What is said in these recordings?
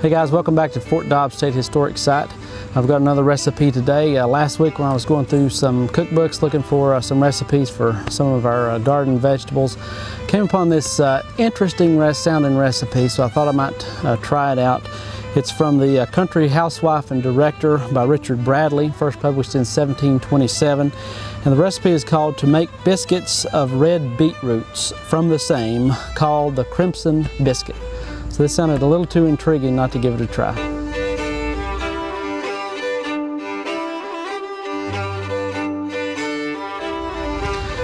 Hey guys, welcome back to Fort Dobbs State Historic Site. I've got another recipe today. Last week when I was going through some cookbooks looking for some recipes for some of our garden vegetables, came upon this interesting sounding recipe, so I thought I might try it out. It's from the Country Housewife and Director by Richard Bradley, first published in 1727. And the recipe is called "To Make Biscuits of Red Beetroots from the Same, called the Crimson Biscuit." So this sounded a little too intriguing not to give it a try.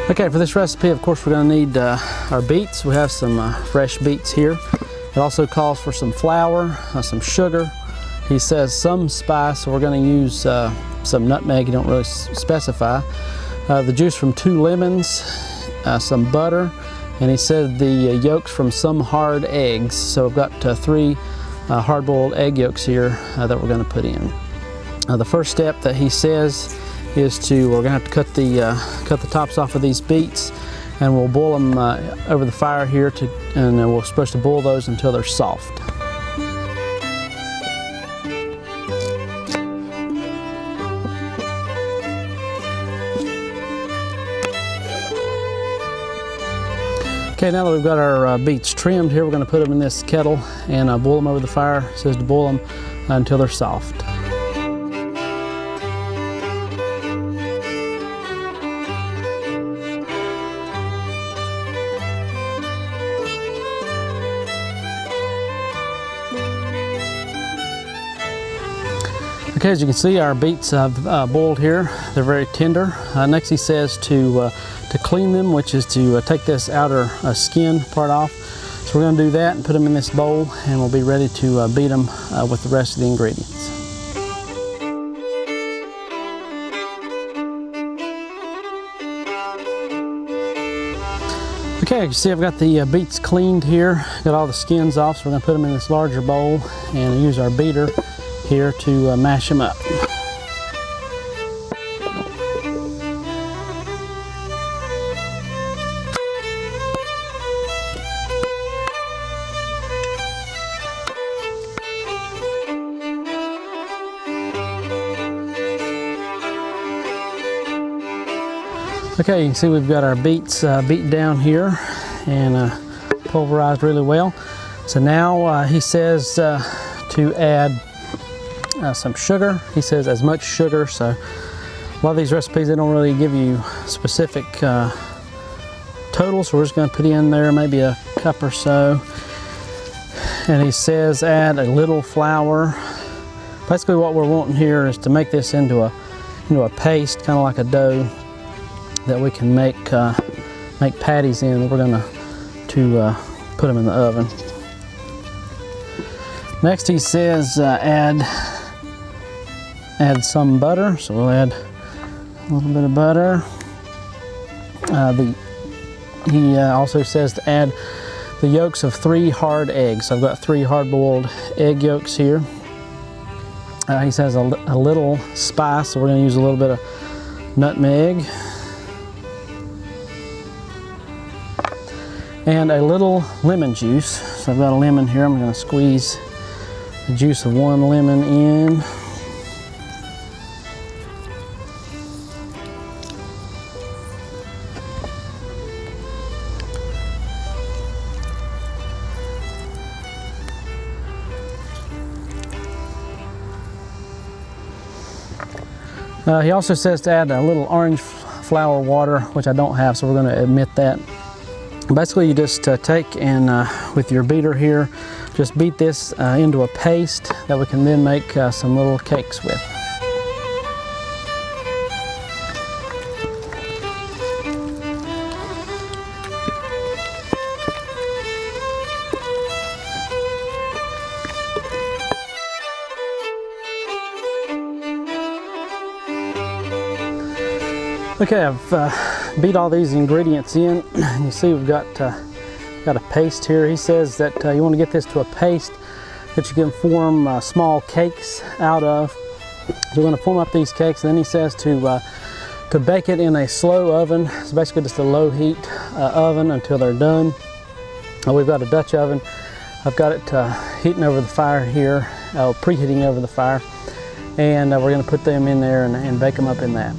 Okay, for this recipe, of course, we're going to need our beets. We have some fresh beets here. It also calls for some flour, some sugar. He says some spice, so we're going to use some nutmeg. He don't really specify. The juice from 2 lemons, some butter, and he said the yolks from some hard eggs. So I've got 3 hard-boiled egg yolks here that we're going to put in. The first step that he says is we're going to have to cut the tops off of these beets, and we'll boil them over the fire here, and we're supposed to boil those until they're soft. Okay, now that we've got our beets trimmed here, we're going to put them in this kettle and boil them over the fire. It says to boil them until they're soft. Okay, as you can see, our beets have boiled here. They're very tender. Next he says to clean them, which is to take this outer skin part off. So we're going to do that and put them in this bowl, and we'll be ready to beat them with the rest of the ingredients. Okay, you can see I've got the beets cleaned here, got all the skins off, so we're going to put them in this larger bowl and use our beater here to mash them up. Okay, you can see we've got our beets beaten down here and pulverized really well. So now he says to add some sugar. He says as much sugar. So a lot of these recipes, they don't really give you specific totals, so we're just going to put in there maybe a cup or so. And he says add a little flour. Basically what we're wanting here is to make this into a paste, kind of like a dough that we can make patties in. We're going to put them in the oven. Next he says add some butter, so we'll add a little bit of butter. He also says to add the yolks of 3 hard eggs. So I've got 3 hard-boiled egg yolks here. He says a little spice, so we're going to use a little bit of nutmeg. And a little lemon juice. So I've got a lemon here. I'm going to squeeze the juice of 1 lemon in. He also says to add a little orange flower water, which I don't have, so we're going to omit that. Basically, you just take and with your beater here, just beat this into a paste that we can then make some little cakes with. Okay, I've beat all these ingredients in. You see we've got a paste here. He says that you want to get this to a paste that you can form small cakes out of. So we're going to form up these cakes, and then he says to bake it in a slow oven. It's basically just a low heat oven until they're done. We've got a Dutch oven. I've got it heating over the fire here, preheating over the fire, and we're going to put them in there and bake them up in that.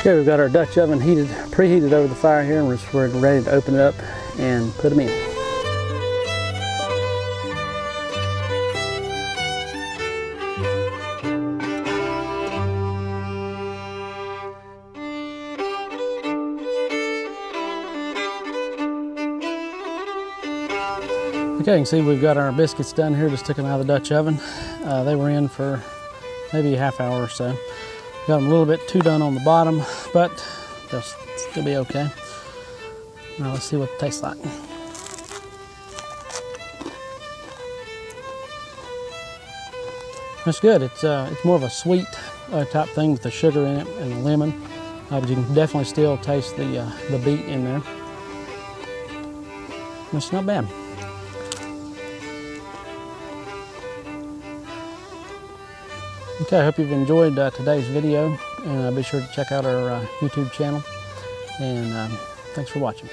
Okay, we've got our Dutch oven preheated over the fire here, and we're ready to open it up and put them in. Okay, you can see we've got our biscuits done here. Just took them out of the Dutch oven. They were in for maybe a half hour or so. Got them a little bit too done on the bottom, but they'll still be okay. Now let's see what it tastes like. That's good. It's more of a sweet type thing with the sugar in it and the lemon, but you can definitely still taste the beet in there. It's not bad. Okay, I hope you've enjoyed today's video, and be sure to check out our YouTube channel, and thanks for watching.